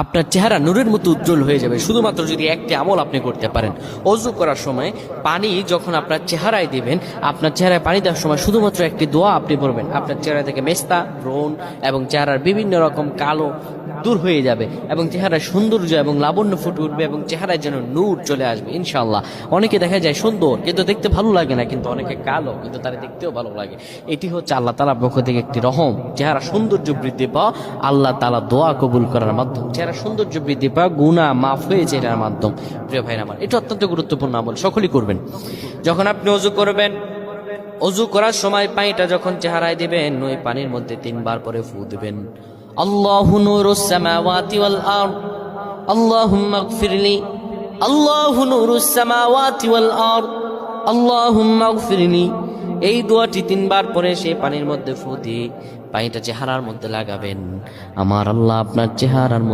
আপনার চেহারা নূরের মতো উজ্জ্বল হয়ে যাবে শুধুমাত্র যদি একটি আমল আপনি করতে পারেন। অজু করার সময় পানি যখন আপনার চেহারায় দিবেন, আপনার চেহারায় পানি দেওয়ার সময় শুধুমাত্র একটি দোয়া আপনি পড়বেন, আপনার চেহারা থেকে মেস্তা, ব্রণ এবং চেহারার বিভিন্ন রকম কালো দূর হয়ে যাবে এবং চেহারার সৌন্দর্য এবং লাবণ্য ফুটে উঠবে এবং চেহারায় যেন নূর চলে আসবে ইনশাআল্লাহ। অনেকে দেখা যায় সুন্দর কিন্তু দেখতে ভালো লাগে না, কিন্তু অনেকে কালো কিন্তু তারা দেখতেও ভালো লাগে। এটি হচ্ছে আল্লাহ তাআলার পক্ষ থেকে একটি রহম। চেহারা সৌন্দর্য বৃদ্ধি পাওয়া আল্লাহ তাআলা দোয়া কবুল করার মাধ্যম, চেহারা সৌন্দর্য বৃদ্ধি পাওয়া গুনাহ মাফ হয়েছে এটার মাধ্যম। প্রিয় ভাইরা আমার, এটা অত্যন্ত গুরুত্বপূর্ণ আমল, সকলেই করবেন। যখন আপনি অজু করবেন, অজু করার সময় পানিটা যখন চেহারায় দিবেন, ওই পানির মধ্যে 3 বার পরে ফু দিবেন। আল্লাহু নূরুস সামাওয়াতি ওয়াল আরদ আল্লাহুম্মা ইগফিরলি, আল্লাহু নূরুস সামাওয়াতি ওয়াল আরদ আল্লাহুম্মা ইগফিরলি। এই দোয়াটি 3 বার পরে সেই পানির মধ্যে ফু দিয়ে পানিটা চেহারার মধ্যে লাগাবেন। আমার আল্লাহ আপনার চেহারার মধ্যে